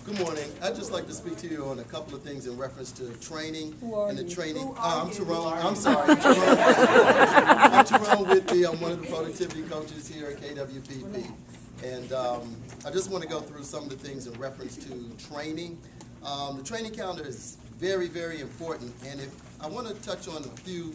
Good morning. I'd just like to speak to you on a couple of things in reference to training and the training. I'm Tyrone. I'm sorry. I'm Tyrone Whitby. I'm one of the productivity coaches here at KWPP. And I just want to go through some of the things in reference to training. The training calendar is very, very important. And if I want to touch on a few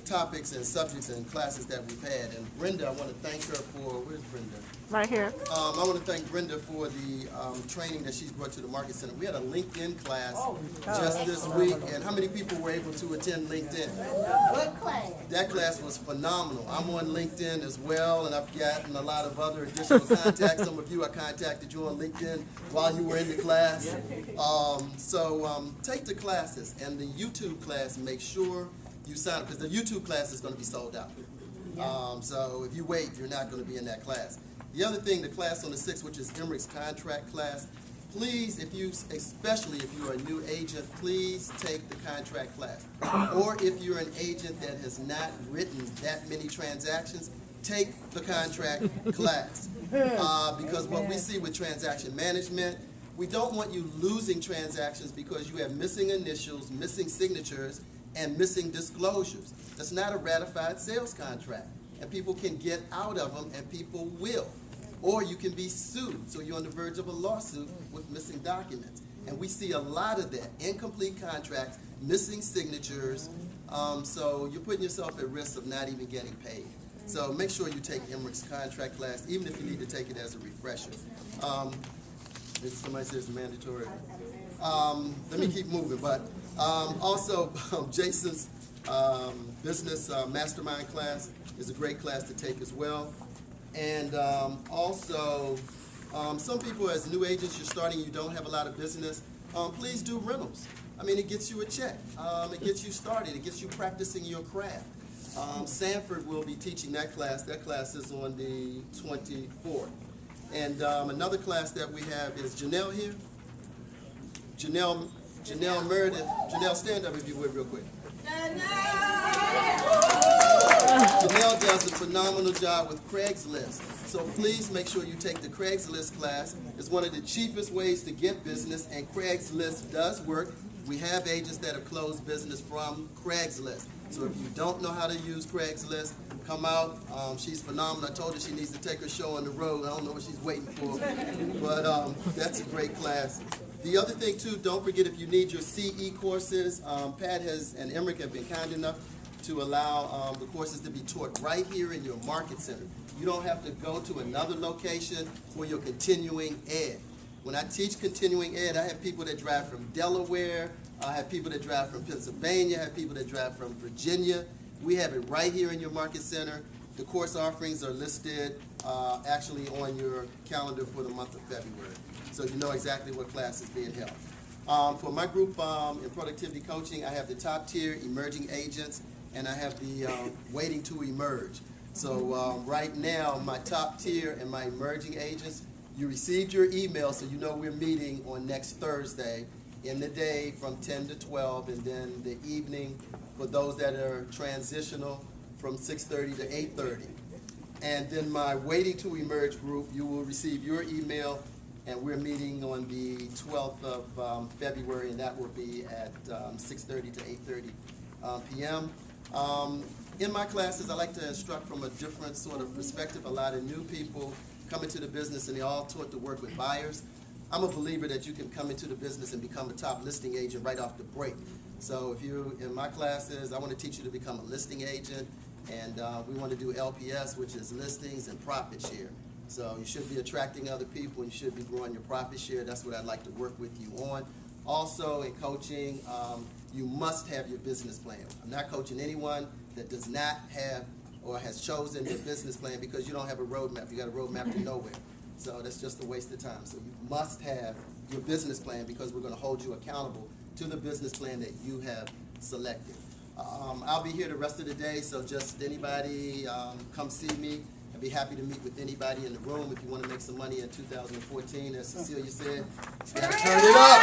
topics and subjects and classes that we've had. And Brenda, I want to thank her for, where's Brenda? Right here. I want to thank Brenda for the training that she's brought to the Market Center. We had a LinkedIn class just this week, and how many people were able to attend LinkedIn? What class? That class was phenomenal. I'm on LinkedIn as well, and I've gotten a lot of other additional contacts. Some of you, I contacted you on LinkedIn while you were in the class. Take the classes, and the YouTube class, make sure you sign up, because the YouTube class is going to be sold out. So if you wait, you're not going to be in that class. The other thing, the class on the 6th, which is Emmerich's contract class, please, especially if you're a new agent, please take the contract class. Or if you're an agent that has not written that many transactions, take the contract class. Because what we see with transaction management, we don't want you losing transactions because you have missing initials, missing signatures, and missing disclosures. That's not a ratified sales contract. And people can get out of them, and people will. Or you can be sued, so you're on the verge of a lawsuit with missing documents. And we see a lot of that, incomplete contracts, missing signatures, so you're putting yourself at risk of not even getting paid. So make sure you take Emmerich's contract class, even if you need to take it as a refresher. Somebody says mandatory. Let me keep moving, but also Jason's business mastermind class is a great class to take as well. And some people, as new agents, you're starting, you don't have a lot of business, please do rentals. I mean, it gets you a check. It gets you started. It gets you practicing your craft. Sanford will be teaching that class. That class is on the 24th. And another class that we have is Janelle here. Janelle Meredith. Janelle, stand up if you would real quick. Janelle does a phenomenal job with Craigslist. So please make sure you take the Craigslist class. It's one of the cheapest ways to get business, and Craigslist does work. We have agents that have closed business from Craigslist. So if you don't know how to use Craigslist, come out. She's phenomenal. I told her she needs to take her show on the road. I don't know what she's waiting for. But that's a great class. The other thing, too, don't forget, if you need your CE courses, Pat and Emmerich have been kind enough to allow the courses to be taught right here in your Market Center. You don't have to go to another location for your continuing ed. When I teach continuing ed, I have people that drive from Delaware, I have people that drive from Pennsylvania, I have people that drive from Virginia. We have it right here in your Market Center. The course offerings are listed actually on your calendar for the month of February. So you know exactly what class is being held. For my group in productivity coaching, I have the top tier emerging agents, and I have the waiting to emerge. So right now, my top tier and my emerging agents, you received your email, so you know we're meeting on next Thursday in the day from 10 to 12, and then the evening for those that are transitional from 6:30 to 8:30. And then my waiting to emerge group, you will receive your email, and we're meeting on the 12th of February, and that will be at 6:30 to 8:30 p.m. In my classes, I like to instruct from a different sort of perspective. A lot of new people come into the business, and they're all taught to work with buyers. I'm a believer that you can come into the business and become a top listing agent right off the break. So if you're in my classes, I want to teach you to become a listing agent, and we want to do LPS, which is listings and profit share. So you should be attracting other people, and you should be growing your profit share. That's what I'd like to work with you on. Also, in coaching, you must have your business plan. I'm not coaching anyone that does not have or has chosen their business plan because you don't have a roadmap. You got a roadmap to nowhere. So that's just a waste of time. So you must have your business plan because we're going to hold you accountable to the business plan that you have selected. I'll be here the rest of the day, so just anybody come see me. I'd be happy to meet with anybody in the room if you want to make some money in 2014. As Cecilia said, you got to turn it up.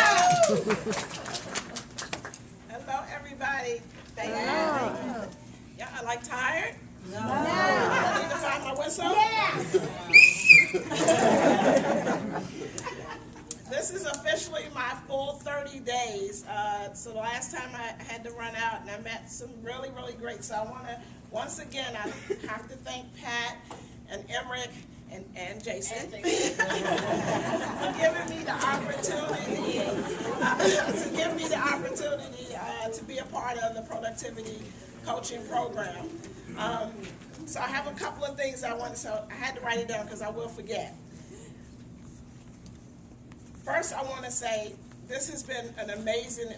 Hello, everybody. Thank you. Y'all like tired? No. I need to find my whistle? Yeah. This is official. 30 days. So the last time I had to run out, and I met some really, really great. So I want to, once again, I have to thank Pat and Emmerich and Jason for giving me the opportunity to be a part of the productivity coaching program. So I have a couple of things I want. So I had to write it down because I will forget. First, I want to say this has been an amazing.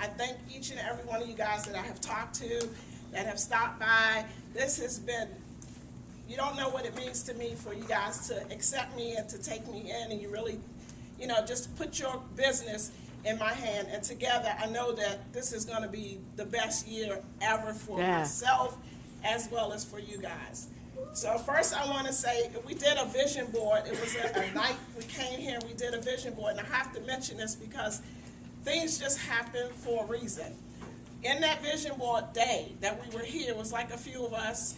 I thank each and every one of you guys that I have talked to, that have stopped by. This has been, you don't know what it means to me for you guys to accept me and to take me in, and you really, just put your business in my hand. And together, I know that this is going to be the best year ever for myself as well as for you guys. So first I want to say, we did a vision board. It was a night we came here and we did a vision board. And I have to mention this because things just happen for a reason. In that vision board day that we were here, it was like a few of us.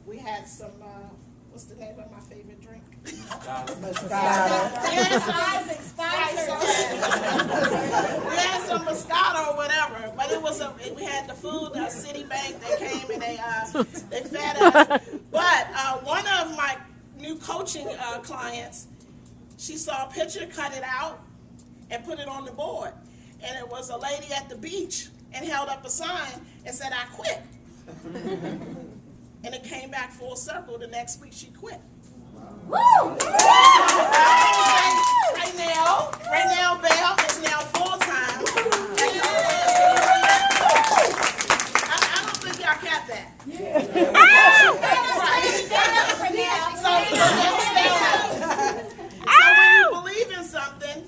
We had some, what's the name of my favorite drink? We had some Moscato or whatever, but it was we had the food, Citibank, they came and they fed us. But one of my new coaching clients, she saw a picture, cut it out, and put it on the board. And it was a lady at the beach and held up a sign and said, "I quit." And it came back full circle. The next week she quit. Woo! Right now, Belle is now full-time. I don't think y'all kept that. So when you believe in something,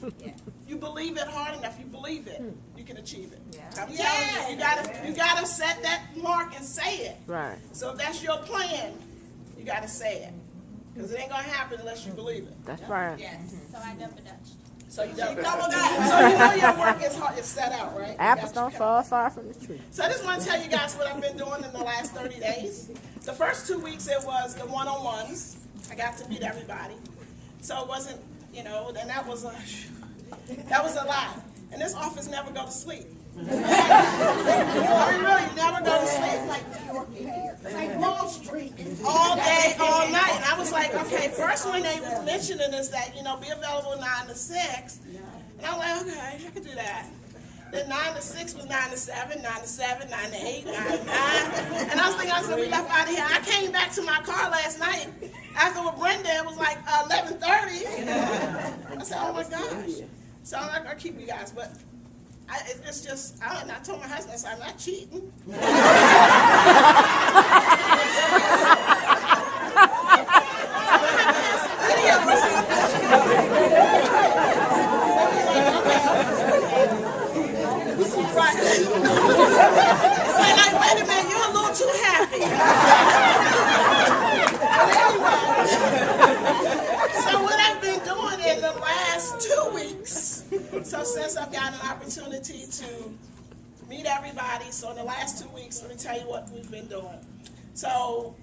you believe it hard enough, you believe it, you can achieve it. I'm telling you, you gotta set that mark and say it. Right. So if that's your plan, you gotta say it. Because it ain't going to happen unless you believe it. That's right. Yes. So I double dutched. So you double dutched. So you know your work is set out, right? Apples don't fall far from the tree. So I just want to tell you guys what I've been doing in the last 30 days. The first 2 weeks it was the one-on-ones. I got to meet everybody. So it wasn't, and that was a lot. And this office never go to sleep. I mean, really never go to sleep. It's like New York here. It's like Wall Street. All day, all night. And I was like, okay, first when they was mentioning is that, be available 9 to 6. And I was like, okay, I can do that. Then 9 to 6 was 9 to 7, 9 to 7, 9 to 8, 9 to 9. And I was thinking, we left out of here. I came back to my car last night after with Brenda. It was like 11:30. I said, oh my gosh. So I'm not going to keep you guys, but it's just, I told my husband, I said, I'm not cheating. So like, wait a minute, you're a little too happy. So what I've been doing in the last 2 weeks, so since I've got an opportunity to meet everybody, so in the last 2 weeks, let me tell you what we've been doing. So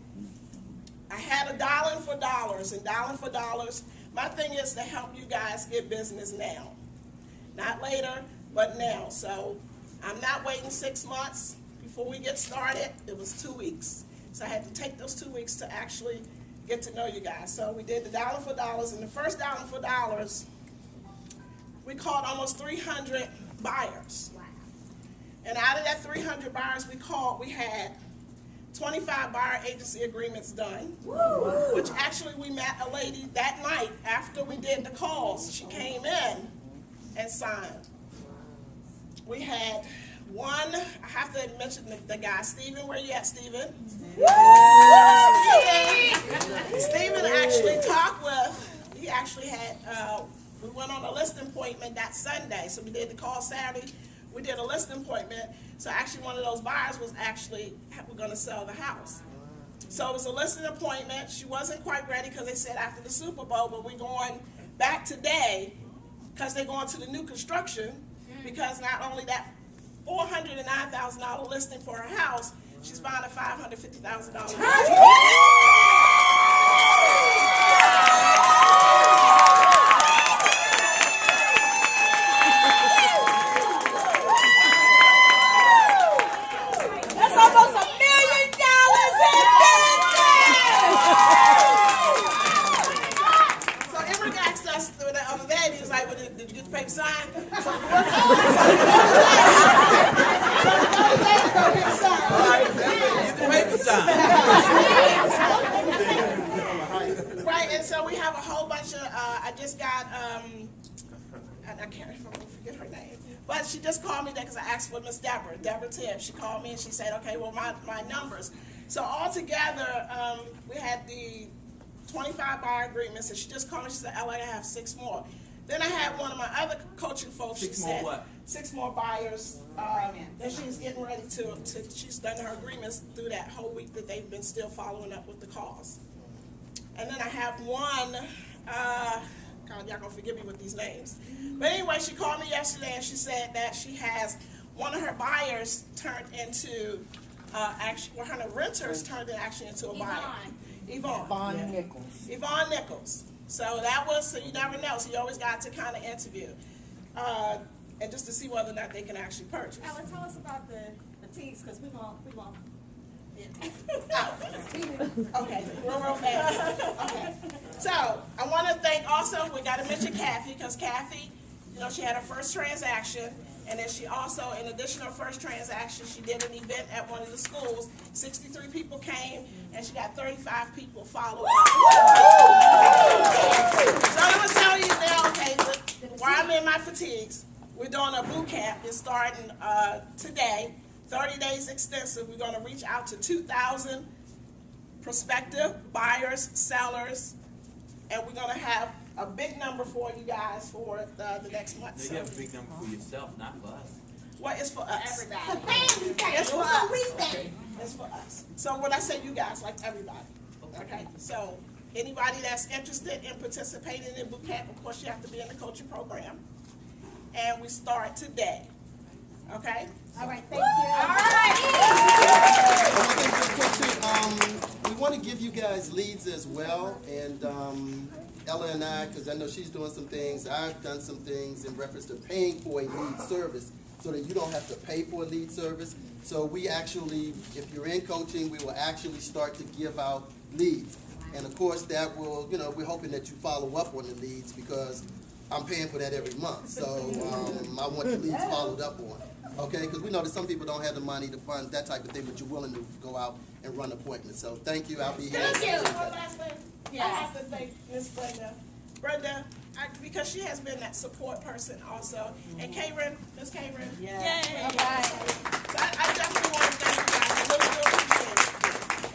I had a dollar for dollars, and dollar for dollars. My thing is to help you guys get business now. Not later, but now. So I'm not waiting 6 months before we get started. It was 2 weeks. So I had to take those 2 weeks to actually get to know you guys. So we did the dollar for dollars, and the first dollar for dollars, we called almost 300 buyers. And out of that 300 buyers we called, we had 25 buyer agency agreements done. Which actually we met a lady that night after we did the calls. She came in and signed. We had one, I have to mention the guy, Stephen. Where you at, Stephen? Stephen actually talked with, he actually had, we went on a listing appointment that Sunday. So we did the call Saturday. We did a listing appointment. So actually one of those buyers was actually, we're going to sell the house. So it was a listing appointment. She wasn't quite ready because they said after the Super Bowl, but we're going back today because they're going to the new construction, because not only that $409,000 listing for her house, she's buying a $550,000 house. like, well, did you get the paper signed? So right, and so we have a whole bunch of, I just got, I can't forget her name, but she just called me there because I asked for Miss Deborah Tibb. She called me and she said, okay, well, my numbers. So altogether, we had the 25 buyer agreements, and she just called me, she said, Ella, I have 6 more. Then I had one of my other coaching folks, she said, 6 more buyers, that she's getting ready to, she's done her agreements through that whole week that they've been still following up with the calls. And then I have one, God, y'all gonna forgive me with these names. But anyway, she called me yesterday and she said that she has one of her buyers turned into, one of her renters turned it actually into a buyer. Yvonne Nichols. So that was, so you never know, so you always got to kind of interview. And just to see whether or not they can actually purchase. Ella, tell us about the teas, because we won't. Okay, real fast. Okay. So I want to thank also, we got to mention Kathy, because Kathy, you know, she had her first transaction, and then she also, in addition to her first transaction, she did an event at one of the schools. 63 people came, and she got 35 people follow up. So I'm going to tell you now, okay, while I'm in my fatigues, we're doing a boot camp. It's starting today. 30 days extensive. We're going to reach out to 2,000 prospective buyers, sellers, and we're going to have a big number for you guys for the next month. You have a big number for yourself, not for us. Well, it's for us. Everybody. It's for us. Okay. It's for us. So when I say you guys, like everybody. Okay. So anybody that's interested in participating in boot camp, of course, you have to be in the coaching program, and we start today. Okay. All right, thank you. All right. We want to give you guys leads as well, and Ella and I, because I know she's doing some things, I've done some things in reference to paying for a lead service so that you don't have to pay for a lead service. So we actually, if you're in coaching, we will actually start to give out leads. And of course that will, you know, we're hoping that you follow up on the leads because I'm paying for that every month. So I want the leads followed up on. Okay, because we know that some people don't have the money, the funds, that type of thing, but you're willing to go out and run appointments. So thank you, I'll be here. Thank you. One last thing. I have to thank Miss Brenda. Brenda, because she has been that support person also. And Karen, Miss Karen. Yay.